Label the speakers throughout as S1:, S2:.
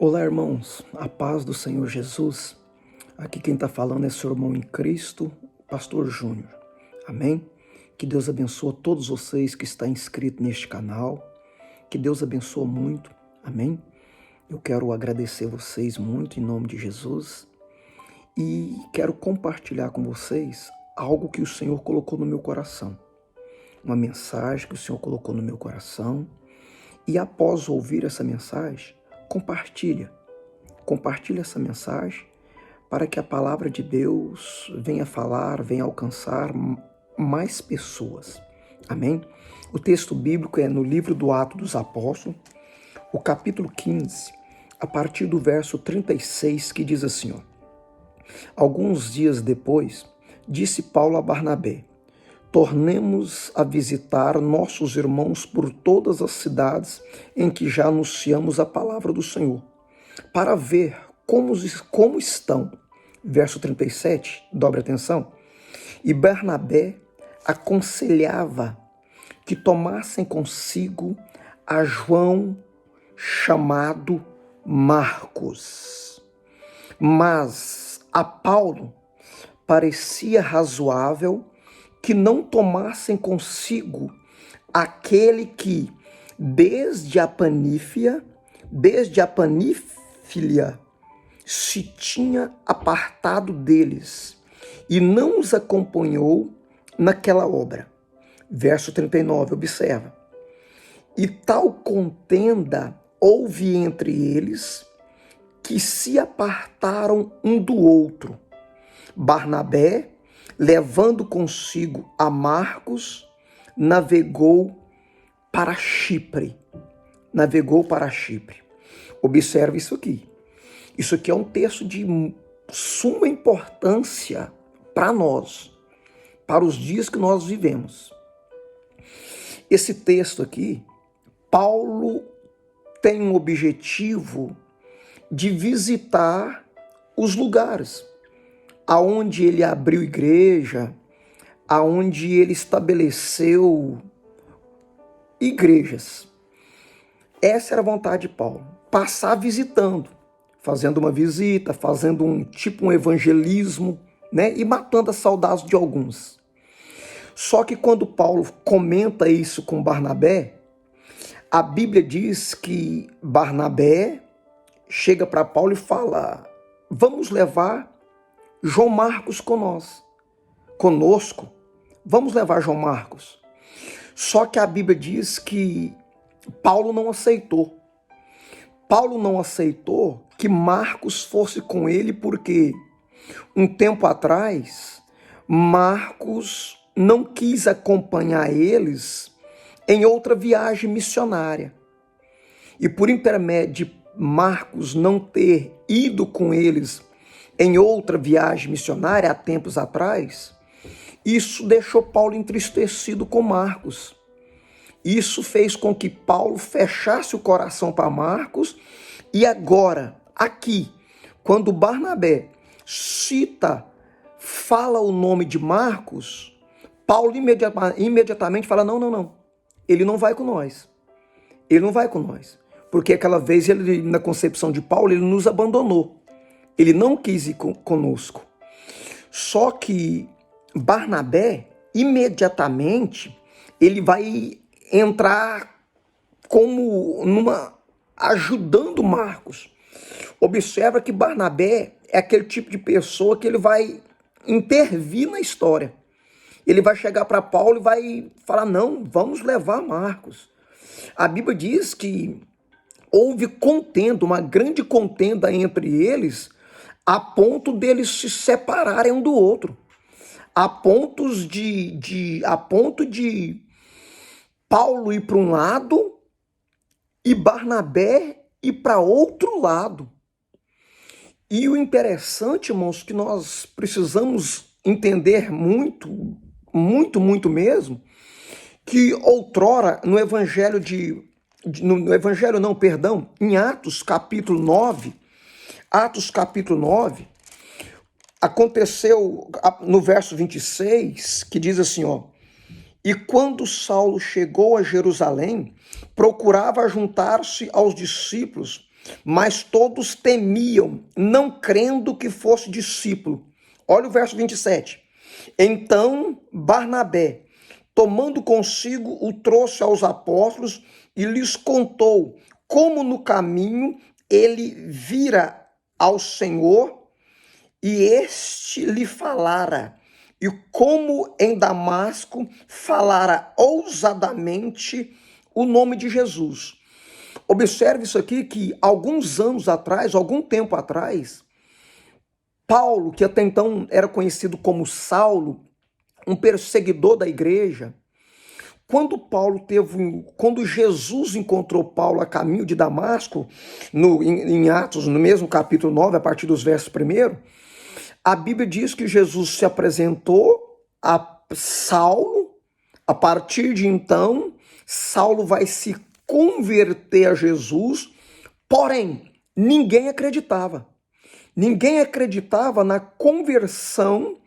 S1: Olá, irmãos, a paz do Senhor Jesus. Aqui quem está falando é seu irmão em Cristo, Pastor Júnior. Amém? Que Deus abençoe todos vocês que estão inscritos neste canal. Que Deus abençoe muito. Amém? Eu quero agradecer vocês muito em nome de Jesus e quero compartilhar com vocês algo que o Senhor colocou no meu coração. Uma mensagem que o Senhor colocou no meu coração. E após ouvir essa mensagem, compartilha essa mensagem para que a palavra de Deus venha falar, venha alcançar mais pessoas. Amém? O texto bíblico é no livro do Atos dos Apóstolos, o capítulo 15, a partir do verso 36, que diz assim, Alguns dias depois, disse Paulo a Barnabé: tornemos a visitar nossos irmãos por todas as cidades em que já anunciamos a palavra do Senhor, para ver como estão. Verso 37, dobre atenção. E Barnabé aconselhava que tomassem consigo a João, chamado Marcos. Mas a Paulo parecia razoável que não tomassem consigo aquele que, desde a Panífilia, se tinha apartado deles e não os acompanhou naquela obra. Verso 39, observa. E tal contenda houve entre eles que se apartaram um do outro. Barnabé, levando consigo a Marcos, navegou para Chipre. Observe isso aqui. Isso aqui é um texto de suma importância para nós, para os dias que nós vivemos. Esse texto aqui, Paulo tem um objetivo de visitar os lugares aonde ele abriu igreja, aonde ele estabeleceu igrejas. Essa era a vontade de Paulo, passar visitando, fazendo uma visita, fazendo um evangelismo, e matando as saudades de alguns. Só que quando Paulo comenta isso com Barnabé, a Bíblia diz que Barnabé chega para Paulo e fala: vamos levar João Marcos conosco. Vamos levar João Marcos. Só que a Bíblia diz que Paulo não aceitou. Paulo não aceitou que Marcos fosse com ele porque um tempo atrás Marcos não quis acompanhar eles em outra viagem missionária. E por intermédio de Marcos não ter ido com eles em outra viagem missionária há tempos atrás, isso deixou Paulo entristecido com Marcos. Isso fez com que Paulo fechasse o coração para Marcos, e agora, aqui, quando Barnabé fala o nome de Marcos, Paulo imediatamente fala: não, ele não vai com nós. Porque aquela vez, na concepção de Paulo, ele nos abandonou. Ele não quis ir conosco. Só que Barnabé, imediatamente, ele vai entrar ajudando Marcos. Observa que Barnabé é aquele tipo de pessoa que ele vai intervir na história. Ele vai chegar para Paulo e vai falar: não, vamos levar Marcos. A Bíblia diz que houve uma grande contenda entre eles, a ponto deles se separarem um do outro, a ponto de Paulo ir para um lado e Barnabé ir para outro lado. E o interessante, irmãos, que nós precisamos entender muito mesmo, que outrora em Atos capítulo 9, aconteceu no verso 26, que diz assim, E quando Saulo chegou a Jerusalém, procurava juntar-se aos discípulos, mas todos temiam, não crendo que fosse discípulo. Olha o verso 27. Então Barnabé, tomando consigo, o trouxe aos apóstolos e lhes contou como no caminho ele vira ao Senhor e este lhe falara, e como em Damasco falara ousadamente o nome de Jesus. Observe isso aqui, que alguns anos atrás, algum tempo atrás, Paulo, que até então era conhecido como Saulo, um perseguidor da igreja, quando Jesus encontrou Paulo a caminho de Damasco, em Atos, no mesmo capítulo 9, a partir dos versos 1, a Bíblia diz que Jesus se apresentou a Saulo. A partir de então, Saulo vai se converter a Jesus, porém, ninguém acreditava. Ninguém acreditava na conversão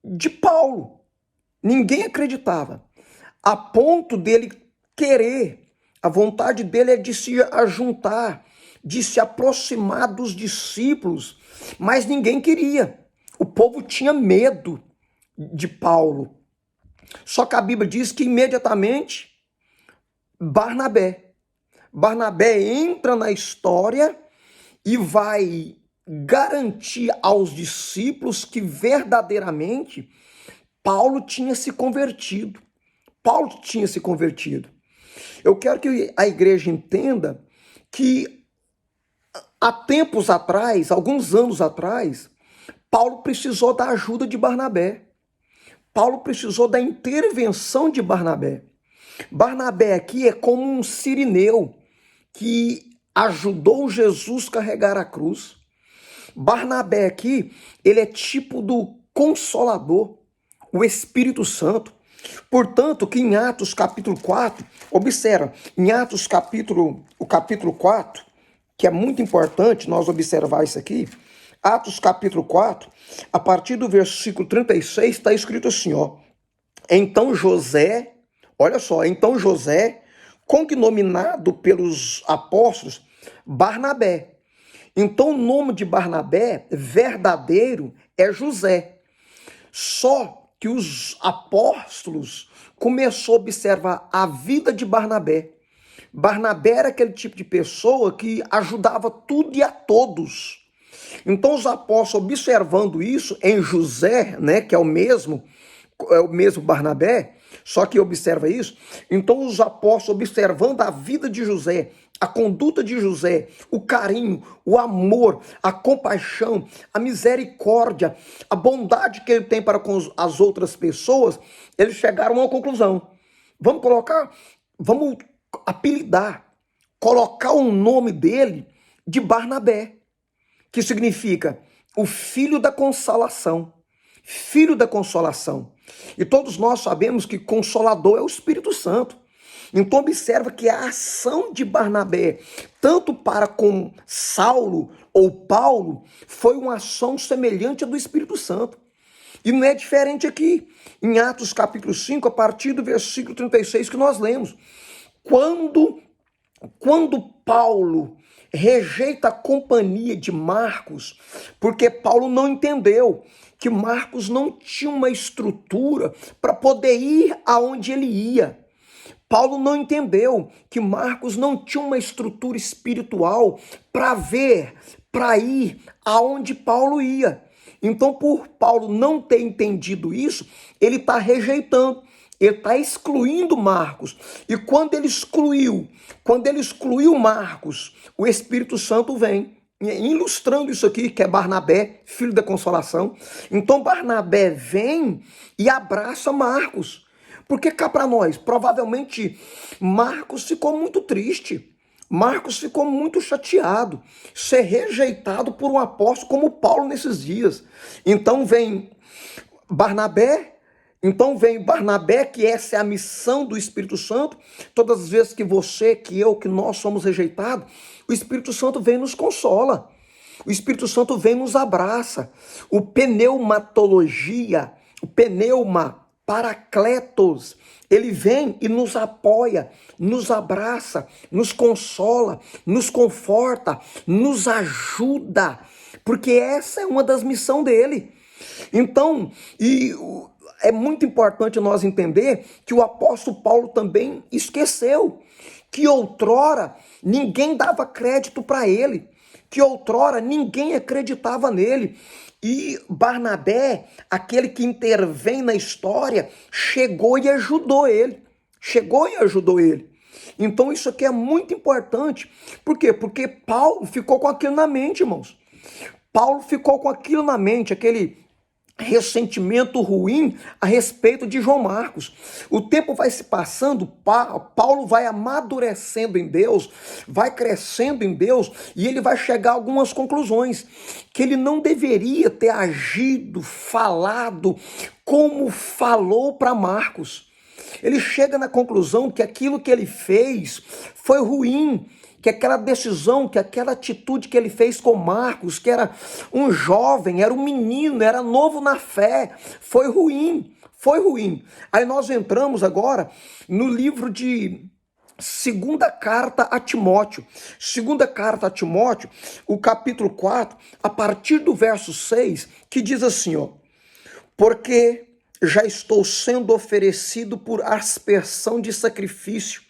S1: de Paulo. Ninguém acreditava. A ponto dele querer, a vontade dele é de se ajuntar, de se aproximar dos discípulos, mas ninguém queria. O povo tinha medo de Paulo. Só que a Bíblia diz que imediatamente Barnabé entra na história e vai garantir aos discípulos que verdadeiramente Paulo tinha se convertido. Eu quero que a igreja entenda que há tempos atrás, alguns anos atrás, Paulo precisou da ajuda de Barnabé. Paulo precisou da intervenção de Barnabé. Barnabé aqui é como um sirineu que ajudou Jesus a carregar a cruz. Barnabé aqui, ele é tipo do Consolador, o Espírito Santo. Portanto, que em Atos capítulo 4, observa, em Atos o capítulo 4, que é muito importante nós observar isso aqui, Atos capítulo 4, a partir do versículo 36, está escrito assim, ó. Então José, olha só, então José, cognominado pelos apóstolos, Barnabé. Então o nome de Barnabé, verdadeiro, é José. Só que os apóstolos começaram a observar a vida de Barnabé. Barnabé era aquele tipo de pessoa que ajudava tudo e a todos. Então os apóstolos, observando isso em José, né, que é o mesmo Barnabé, só que observa isso. Então os apóstolos, observando a vida de José, a conduta de José, o carinho, o amor, a compaixão, a misericórdia, a bondade que ele tem para com as outras pessoas, eles chegaram a uma conclusão. Vamos apelidar, colocar o nome dele de Barnabé, que significa o filho da consolação. Filho da consolação. E todos nós sabemos que Consolador é o Espírito Santo. Então observa que a ação de Barnabé, tanto para com Saulo ou Paulo, foi uma ação semelhante à do Espírito Santo. E não é diferente aqui, em Atos capítulo 5, a partir do versículo 36 que nós lemos. Quando Paulo rejeita a companhia de Marcos, porque Paulo não entendeu que Marcos não tinha uma estrutura para poder ir aonde ele ia. Paulo não entendeu que Marcos não tinha uma estrutura espiritual para ir aonde Paulo ia. Então, por Paulo não ter entendido isso, ele está rejeitando. Ele está excluindo Marcos. E quando ele excluiu Marcos, o Espírito Santo vem, ilustrando isso aqui, que é Barnabé, filho da consolação. Então Barnabé vem e abraça Marcos. Porque cá para nós, provavelmente Marcos ficou muito triste. Marcos ficou muito chateado, ser rejeitado por um apóstolo como Paulo nesses dias. Então vem Barnabé, que essa é a missão do Espírito Santo. Todas as vezes que você, que eu, que nós somos rejeitados, o Espírito Santo vem e nos consola. O Espírito Santo vem e nos abraça. O pneuma, Paracletos. Ele vem e nos apoia, nos abraça, nos consola, nos conforta, nos ajuda, porque essa é uma das missões dele. Então, é muito importante nós entender que o apóstolo Paulo também esqueceu que outrora ninguém dava crédito para ele, que outrora ninguém acreditava nele. E Barnabé, aquele que intervém na história, chegou e ajudou ele. Chegou e ajudou ele. Então isso aqui é muito importante. Por quê? Porque Paulo ficou com aquilo na mente, irmãos. Paulo ficou com aquilo na mente, aquele ressentimento ruim a respeito de João Marcos. O tempo vai se passando, Paulo vai amadurecendo em Deus, vai crescendo em Deus, e ele vai chegar a algumas conclusões, que ele não deveria ter agido, falado, como falou para Marcos. Ele chega na conclusão que aquilo que ele fez foi ruim, que aquela decisão, que aquela atitude que ele fez com Marcos, que era um jovem, era um menino, era novo na fé, foi ruim, foi ruim. Aí nós entramos agora no livro de segunda carta a Timóteo. Segunda carta a Timóteo, o capítulo 4, a partir do verso 6, que diz assim, ó: porque já estou sendo oferecido por aspersão de sacrifício,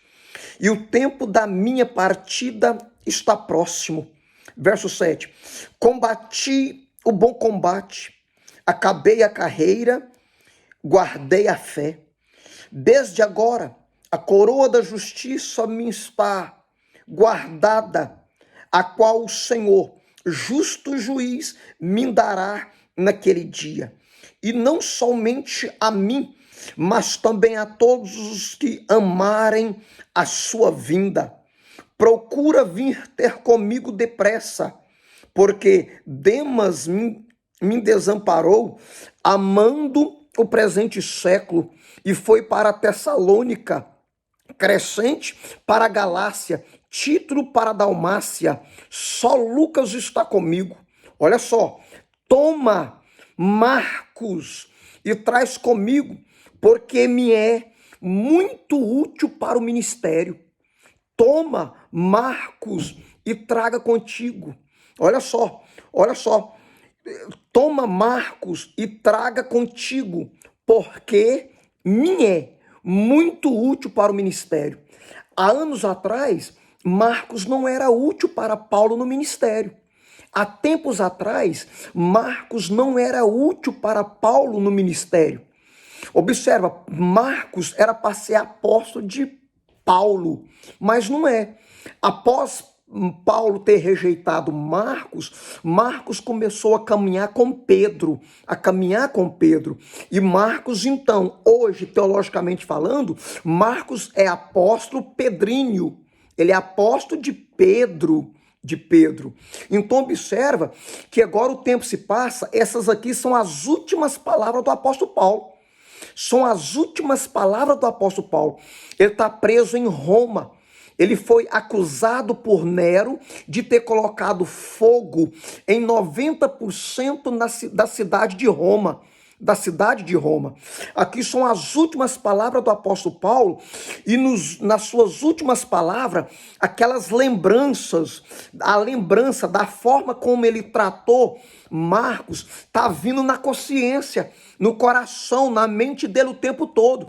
S1: e o tempo da minha partida está próximo. Verso 7. Combati o bom combate, acabei a carreira, guardei a fé. Desde agora, a coroa da justiça me está guardada, a qual o Senhor, justo juiz, me dará naquele dia. E não somente a mim, mas também a todos os que amarem a sua vinda. Procura vir ter comigo depressa, porque Demas me desamparou, amando o presente século, e foi para Tessalônica, Crescente para a Galácia, Tito para a Dalmácia. Só Lucas está comigo. Olha só, toma Marcos e traz comigo, porque me é muito útil para o ministério. Toma Marcos e traga contigo. Olha só. Toma Marcos e traga contigo, porque me é muito útil para o ministério. Há anos atrás, Marcos não era útil para Paulo no ministério. Há tempos atrás, Marcos não era útil para Paulo no ministério. Observa, Marcos era para ser apóstolo de Paulo, mas não é. Após Paulo ter rejeitado Marcos, Marcos começou a caminhar com Pedro, E Marcos, então, hoje, teologicamente falando, Marcos é apóstolo pedríneo. Ele é apóstolo de Pedro. Então observa que agora o tempo se passa, essas aqui são as últimas palavras do apóstolo Paulo. São as últimas palavras do apóstolo Paulo. Ele está preso em Roma. Ele foi acusado por Nero de ter colocado fogo em 90% da cidade de Roma. Aqui são as últimas palavras do apóstolo Paulo, e nas suas últimas palavras, aquelas lembranças, a lembrança da forma como ele tratou Marcos, está vindo na consciência, no coração, na mente dele o tempo todo.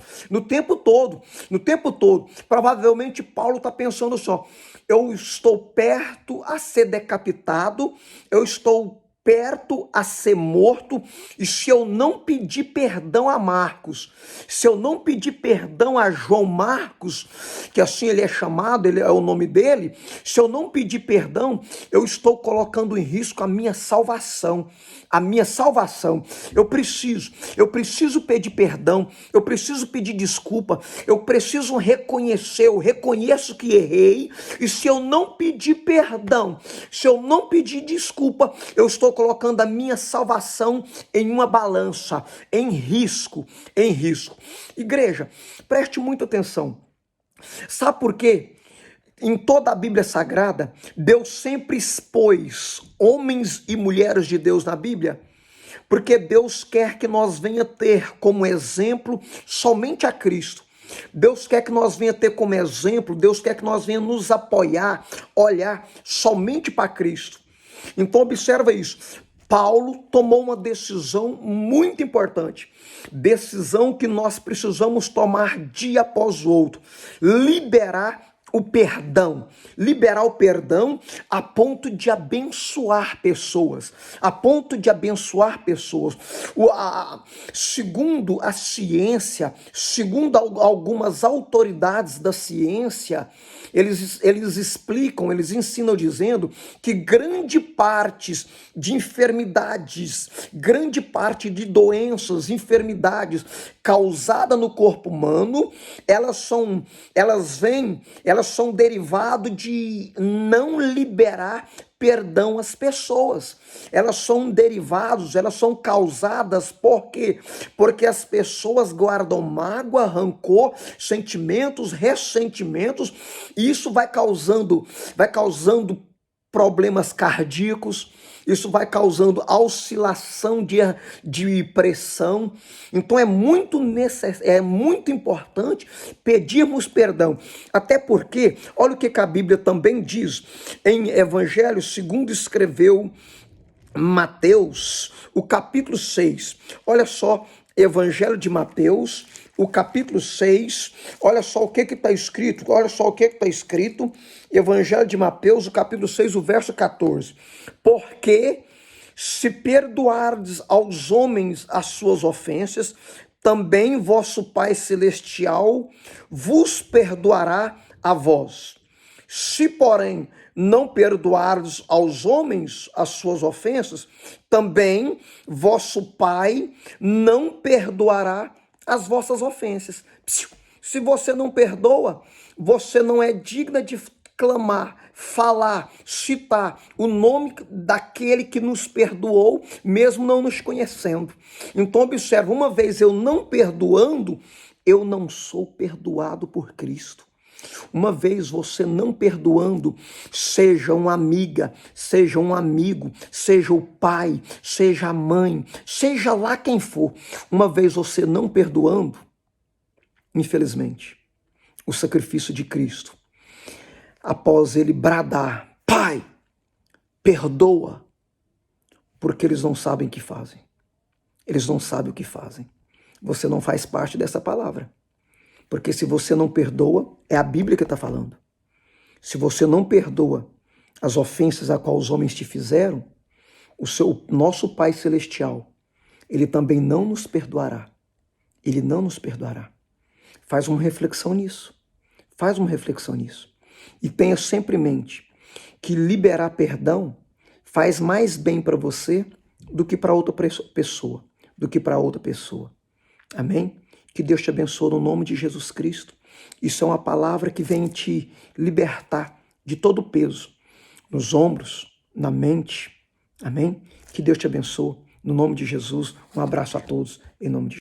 S1: Provavelmente Paulo está pensando assim, ó, eu estou perto a ser decapitado, eu estou perto a ser morto, e se eu não pedir perdão a Marcos, se eu não pedir perdão a João Marcos, que assim ele é chamado, ele é o nome dele, se eu não pedir perdão, eu estou colocando em risco a minha salvação. Eu preciso pedir perdão, eu preciso pedir desculpa, eu preciso reconhecer, eu reconheço que errei, e se eu não pedir perdão, se eu não pedir desculpa, eu estou colocando a minha salvação em uma balança, em risco. Igreja, preste muita atenção. Sabe por quê? Em toda a Bíblia Sagrada, Deus sempre expôs homens e mulheres de Deus na Bíblia, porque Deus quer que nós venha ter como exemplo somente a Cristo. Deus quer que nós venha ter como exemplo, Deus quer que nós venha nos apoiar, olhar somente para Cristo. Então observa isso. Paulo tomou uma decisão muito importante, decisão que nós precisamos tomar dia após outro, liberar o perdão a ponto de abençoar pessoas, segundo a ciência, segundo algumas autoridades da ciência, eles explicam, eles ensinam dizendo que grande parte de enfermidades, grande parte de doenças, enfermidades causadas no corpo humano, elas são derivado de não liberar perdão às pessoas. Elas são derivados, elas são causadas por quê? Porque as pessoas guardam mágoa, rancor, sentimentos, ressentimentos, e isso vai causando problemas cardíacos, isso vai causando oscilação de pressão. Então é muito importante pedirmos perdão. Até porque, olha o que a Bíblia também diz em Evangelho segundo escreveu Mateus, o capítulo 6. Olha só, Evangelho de Mateus, o capítulo 6, olha só o que está escrito, Evangelho de Mateus, o capítulo 6, o verso 14. Porque se perdoardes aos homens as suas ofensas, também vosso Pai Celestial vos perdoará a vós. Se, porém, não perdoardes aos homens as suas ofensas, também vosso Pai não perdoará as vossas ofensas. Se você não perdoa, você não é digna de clamar, falar, citar o nome daquele que nos perdoou, mesmo não nos conhecendo. Então observa, uma vez eu não perdoando, eu não sou perdoado por Cristo. Uma vez você não perdoando, seja uma amiga, seja um amigo, seja o pai, seja a mãe, seja lá quem for, uma vez você não perdoando, infelizmente, o sacrifício de Cristo, após ele bradar, Pai, perdoa, porque eles não sabem o que fazem. Eles não sabem o que fazem. Você não faz parte dessa palavra. Porque se você não perdoa, é a Bíblia que está falando. Se você não perdoa as ofensas a qual os homens te fizeram, nosso Pai Celestial, Ele também não nos perdoará. Ele não nos perdoará. Faz uma reflexão nisso. E tenha sempre em mente que liberar perdão faz mais bem para você do que para outra pessoa. Amém? Que Deus te abençoe no nome de Jesus Cristo. Isso é uma palavra que vem te libertar de todo o peso, nos ombros, na mente. Amém? Que Deus te abençoe no nome de Jesus. Um abraço a todos, em nome de Jesus.